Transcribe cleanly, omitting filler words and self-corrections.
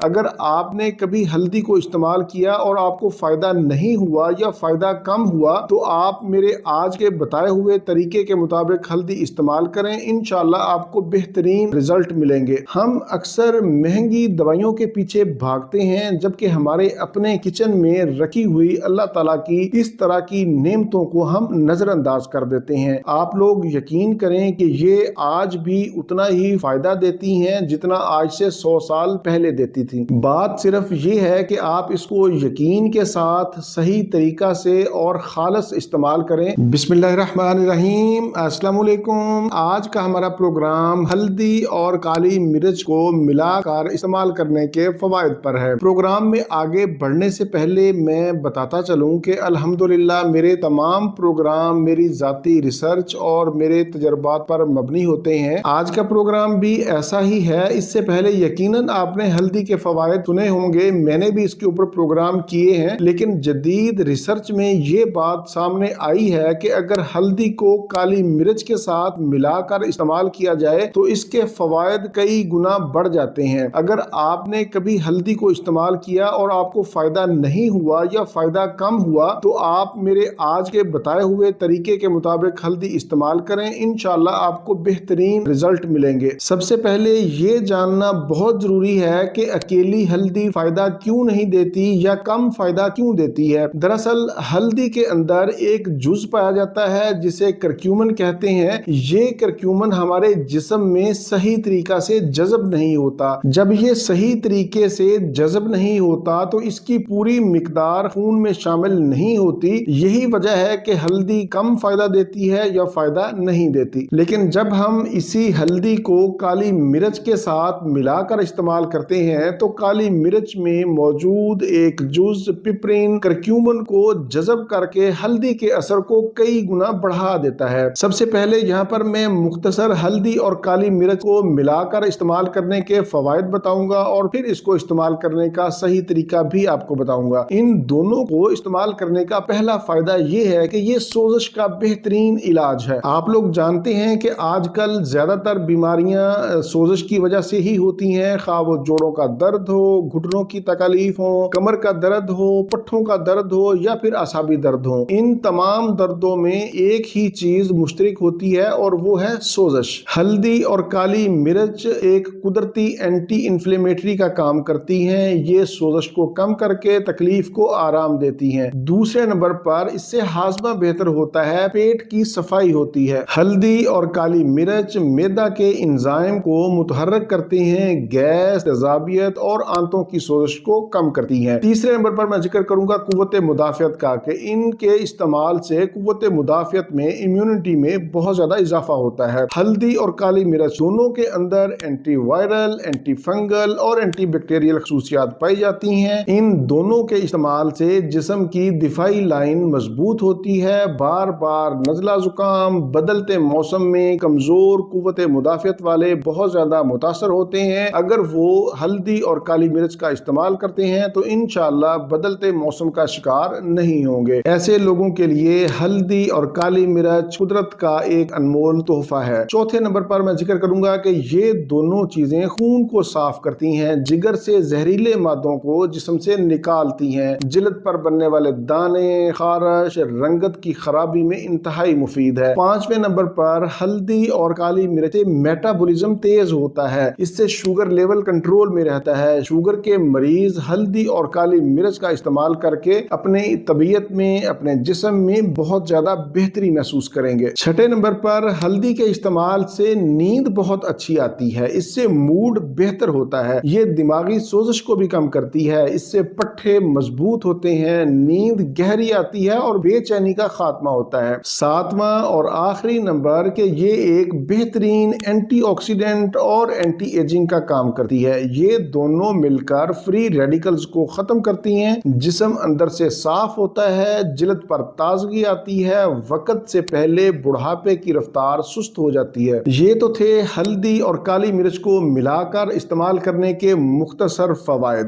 اگر آپ نے کبھی ہلدی کو استعمال کیا اور آپ کو فائدہ نہیں ہوا یا فائدہ کم ہوا تو آپ میرے آج کے بتائے ہوئے طریقے کے مطابق ہلدی استعمال کریں، انشاءاللہ آپ کو بہترین رزلٹ ملیں گے۔ ہم اکثر مہنگی دوائیوں کے پیچھے بھاگتے ہیں جبکہ ہمارے اپنے کچن میں رکھی ہوئی اللہ تعالیٰ کی اس طرح کی نعمتوں کو ہم نظر انداز کر دیتے ہیں۔ آپ لوگ یقین کریں کہ یہ آج بھی اتنا ہی فائدہ دیتی ہیں جتنا آج سے 100 سال پہلے دیتی تھی۔ بات صرف یہ ہے کہ آپ اس کو یقین کے ساتھ صحیح طریقہ سے اور خالص استعمال کریں۔ بسم اللہ الرحمن الرحیم، السلام علیکم۔ آج کا ہمارا پروگرام ہلدی اور کالی مرچ کو ملا کر استعمال کرنے کے فوائد پر ہے۔ پروگرام میں آگے بڑھنے سے پہلے میں بتاتا چلوں کہ الحمدللہ میرے تمام پروگرام میری ذاتی ریسرچ اور میرے تجربات پر مبنی ہوتے ہیں۔ آج کا پروگرام بھی ایسا ہی ہے۔ اس سے پہلے یقیناً آپ نے ہلدی کے فوائد سنے ہوں گے، میں نے بھی اس کے اوپر پروگرام کیے ہیں، لیکن جدید ریسرچ میں یہ بات سامنے آئی ہے کہ اگر ہلدی کو کالی مرچ کے ساتھ ملا کر استعمال کیا جائے تو اس کے فوائد کئی گنا بڑھ جاتے ہیں۔ اگر آپ نے کبھی ہلدی کو استعمال کیا اور آپ کو فائدہ نہیں ہوا یا فائدہ کم ہوا تو آپ میرے آج کے بتائے ہوئے طریقے کے مطابق ہلدی استعمال کریں، انشاءاللہ آپ کو بہترین رزلٹ ملیں گے۔ سب سے پہلے یہ جاننا بہت ضروری ہے کہ اکیلی ہلدی فائدہ کیوں نہیں دیتی یا کم فائدہ کیوں دیتی ہے۔ دراصل ہلدی کے اندر ایک جز پایا جاتا ہے جسے کرکیومن کہتے ہیں۔ یہ کرکیومن ہمارے جسم میں صحیح طریقہ سے جذب نہیں ہوتا۔ جب یہ صحیح طریقے سے جذب نہیں ہوتا تو اس کی پوری مقدار خون میں شامل نہیں ہوتی۔ یہی وجہ ہے کہ ہلدی کم فائدہ دیتی ہے یا فائدہ نہیں دیتی۔ لیکن جب ہم اسی ہلدی کو کالی مرچ کے ساتھ ملا کر استعمال کرتے ہیں تو کالی مرچ میں موجود ایک جز پپرین کرکیومن کو جذب کر کے ہلدی کے اثر کو کئی گنا بڑھا دیتا ہے۔ سب سے پہلے یہاں پر میں مختصر ہلدی اور کالی مرچ کو ملا کر استعمال کرنے کے فوائد بتاؤں گا اور پھر اس کو استعمال کرنے کا صحیح طریقہ بھی آپ کو بتاؤں گا۔ ان دونوں کو استعمال کرنے کا پہلا فائدہ یہ ہے کہ یہ سوزش کا بہترین علاج ہے۔ آپ لوگ جانتے ہیں کہ آج کل زیادہ تر بیماریاں سوزش کی وجہ سے ہی ہوتی ہیں، خواہ وہ جوڑوں کا درد ہو، گھٹنوں کی تکلیف ہو، کمر کا درد ہو، پٹھوں کا درد ہو یا پھر اعصابی درد ہو۔ ان تمام دردوں میں ایک ہی چیز مشترک ہوتی ہے اور وہ ہے سوزش۔ ہلدی اور کالی مرچ ایک قدرتی اینٹی انفلیمیٹری کا کام کرتی ہیں۔ یہ سوزش کو کم کر کے تکلیف کو آرام دیتی ہیں۔ دوسرے نمبر پر اس سے ہاضمہ بہتر ہوتا ہے، پیٹ کی صفائی ہوتی ہے۔ ہلدی اور کالی مرچ معدہ کے انزائم کو متحرک کرتے ہیں، گیس، تیزابیت اور آنتوں کی سوزش کو کم کرتی ہیں۔ تیسرے نمبر پر میں ذکر کروں گا قوت مدافعت کا، کہ ان کے استعمال سے قوت مدافعت میں، امیونٹی میں بہت زیادہ اضافہ ہوتا ہے۔ ہلدی اور کالی مرچ دونوں کے اندر اینٹی وائرل، اینٹی فنگل اور اینٹی بیکٹیریل خصوصیات پائی جاتی ہیں۔ ان دونوں کے استعمال سے جسم کی دفاعی لائن مضبوط ہوتی ہے۔ بار بار نزلہ زکام، بدلتے موسم میں کمزور قوت مدافعت والے بہت زیادہ متاثر ہوتے ہیں۔ اگر وہ ہلدی اور کالی مرچ کا استعمال کرتے ہیں تو انشاءاللہ بدلتے موسم کا شکار نہیں ہوں گے۔ ایسے لوگوں کے لیے ہلدی اور کالی مرچ قدرت کا ایک انمول تحفہ ہے۔ چوتھے نمبر پر میں ذکر کروں گا کہ یہ دونوں چیزیں خون کو صاف کرتی ہیں، جگر سے زہریلے مادوں کو جسم سے نکالتی ہیں، جلد پر بننے والے دانے، خارش، رنگت کی خرابی میں انتہائی مفید ہے۔ پانچویں نمبر پر ہلدی اور کالی مرچ سے میٹابولزم تیز ہوتا ہے، اس سے شوگر لیول کنٹرول میں رہتا ہے۔ شوگر کے مریض ہلدی اور کالی مرچ کا استعمال کر کے اپنے طبیعت میں، اپنے جسم میں بہت زیادہ بہتری محسوس کریں گے۔ چھٹے نمبر پر ہلدی کے استعمال سے نیند بہت اچھی آتی ہے، اس سے موڈ بہتر ہوتا ہے، یہ دماغی سوزش کو بھی کم کرتی ہے، اس سے پٹھے مضبوط ہوتے ہیں، نیند گہری آتی ہے اور بے چینی کا خاتمہ ہوتا ہے۔ ساتواں اور آخری نمبر کہ یہ ایک بہترین اینٹی آکسیڈنٹ اور اینٹی ایجنگ کا کام کرتی ہے۔ یہ دونوں مل کر فری ریڈیکلز کو ختم کرتی ہیں، جسم اندر سے صاف ہوتا ہے، جلد پر تازگی آتی ہے، وقت سے پہلے بڑھاپے کی رفتار سست ہو جاتی ہے۔ یہ تو تھے ہلدی اور کالی مرچ کو ملا کر استعمال کرنے کے مختصر فوائد۔